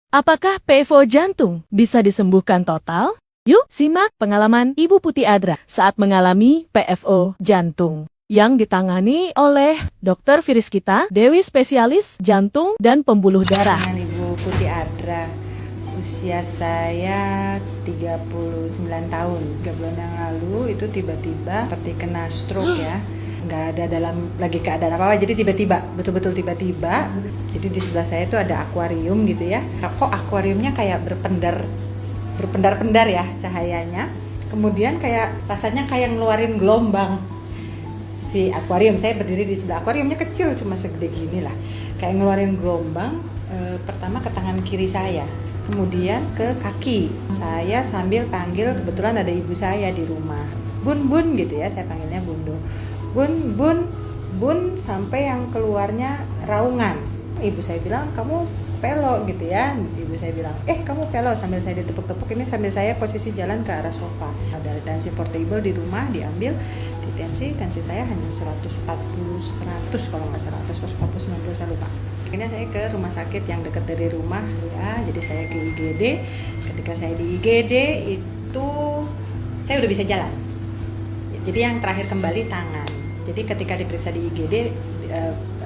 Apakah PFO jantung bisa disembuhkan total? Yuk simak pengalaman Ibu Putih Adra saat mengalami PFO jantung yang ditangani oleh Dr. Firiskita Dewi, spesialis jantung dan pembuluh darah. Dengan Ibu Putih Adra, usia saya 39 tahun. 3 bulan yang lalu itu tiba-tiba seperti kena stroke ya. Nggak ada dalam lagi keadaan apa-apa, jadi tiba-tiba, betul-betul tiba-tiba. Jadi di sebelah saya itu ada akuarium gitu ya. Kok akuariumnya kayak berpendar-pendar ya cahayanya. Kemudian kayak rasanya kayak ngeluarin gelombang. Si akuarium, saya berdiri di sebelah akuariumnya, kecil cuma segede gini lah, kayak ngeluarin gelombang. Pertama ke tangan kiri saya, kemudian ke kaki saya sambil panggil, kebetulan ada ibu saya di rumah, bun gitu ya, saya panggilnya bun sampai yang keluarnya raungan. Ibu saya bilang, kamu pelo gitu ya. Ibu saya bilang, kamu pelo, sambil saya ditepuk-tepuk ini, sambil saya posisi jalan ke arah sofa. Ada tensi portable di rumah, diambil di tensi saya hanya 140 kalau nggak 140 saya lupa. Akhirnya saya ke rumah sakit yang dekat dari rumah ya, jadi saya ke IGD. Ketika saya di IGD itu saya udah bisa jalan. Jadi yang terakhir kembali tangan. Jadi ketika diperiksa di IGD,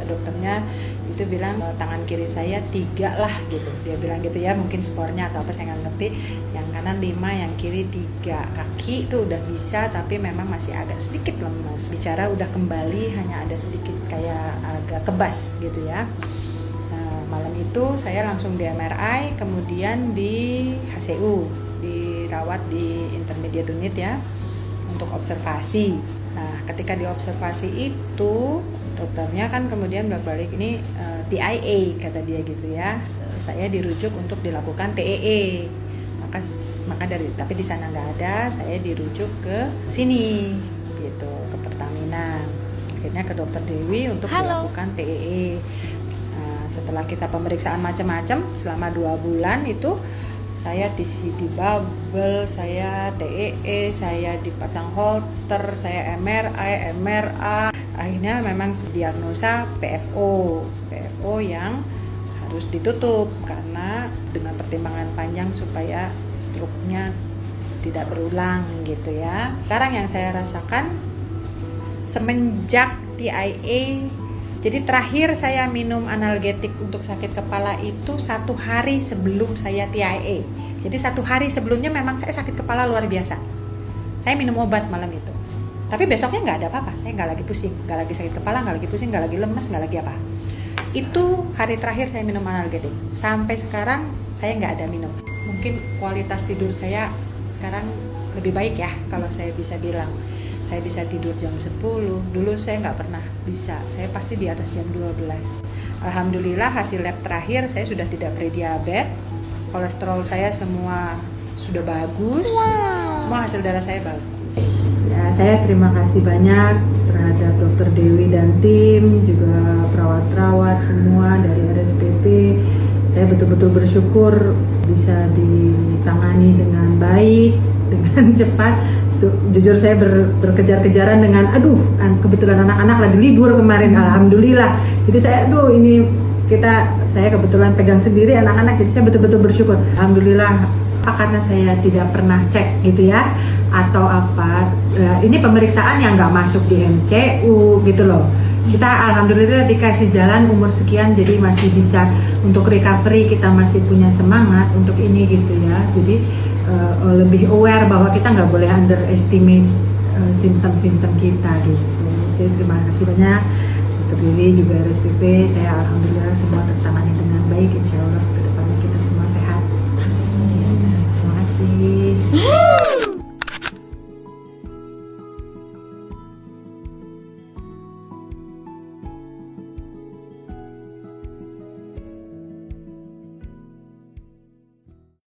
dokternya itu bilang tangan kiri saya 3 lah gitu. Dia bilang gitu ya, mungkin skornya atau apa saya nggak ngerti. Yang kanan 5, yang kiri 3. Kaki itu udah bisa, tapi memang masih agak sedikit lemas. Bicara udah kembali, hanya ada sedikit kayak agak kebas gitu ya. Nah, malam itu saya langsung di MRI, kemudian di HCU, dirawat di intermediate unit ya, untuk observasi. Nah, ketika diobservasi itu, dokternya kan kemudian balik ini TIA kata dia gitu ya. Saya dirujuk untuk dilakukan TEE. Maka tapi di sana nggak ada, saya dirujuk ke sini gitu, ke Pertamina. Akhirnya ke Dokter Dewi untuk dilakukan TEE. Nah, setelah kita pemeriksaan macam-macam selama 2 bulan itu, saya TCD bubble, saya TEE, saya dipasang holter, saya MRI, MRA. Akhirnya memang diagnosa PFO yang harus ditutup karena dengan pertimbangan panjang supaya stroke-nya tidak berulang gitu ya. Sekarang yang saya rasakan semenjak TIA, jadi terakhir saya minum analgetik untuk sakit kepala itu 1 hari sebelum saya TIA. Jadi 1 hari sebelumnya memang saya sakit kepala luar biasa. Saya minum obat malam itu. Tapi besoknya nggak ada apa-apa. Saya nggak lagi pusing, nggak lagi sakit kepala, nggak lagi pusing, nggak lagi lemes, nggak lagi apa. Itu hari terakhir saya minum analgetik. Sampai sekarang saya nggak ada minum. Mungkin kualitas tidur saya sekarang lebih baik ya kalau saya bisa bilang. Saya bisa tidur jam 10, dulu saya nggak pernah bisa, saya pasti di atas jam 12. Alhamdulillah hasil lab terakhir saya sudah tidak prediabetes, kolesterol saya semua sudah bagus, semua hasil darah saya bagus. Ya, saya terima kasih banyak terhadap Dokter Dewi dan tim, juga perawat-perawat semua dari RSPP. Saya betul-betul bersyukur bisa ditangani dengan baik, dengan cepat. Jujur saya berkejar-kejaran dengan kebetulan anak-anak lagi libur kemarin, alhamdulillah. Jadi saya saya kebetulan pegang sendiri anak-anak, jadi saya betul-betul bersyukur. Alhamdulillah, karena saya tidak pernah cek gitu ya atau apa. Ini pemeriksaan yang nggak masuk di MCU gitu loh. Kita alhamdulillah dikasih jalan umur sekian, jadi masih bisa untuk recovery, kita masih punya semangat untuk ini gitu ya. Jadi lebih aware bahwa kita nggak boleh underestimate simptom-simptom kita gitu. Jadi terima kasih banyak Dr. Dewi juga RSPP. Saya alhamdulillah semua tertangani dengan baik, insya Allah.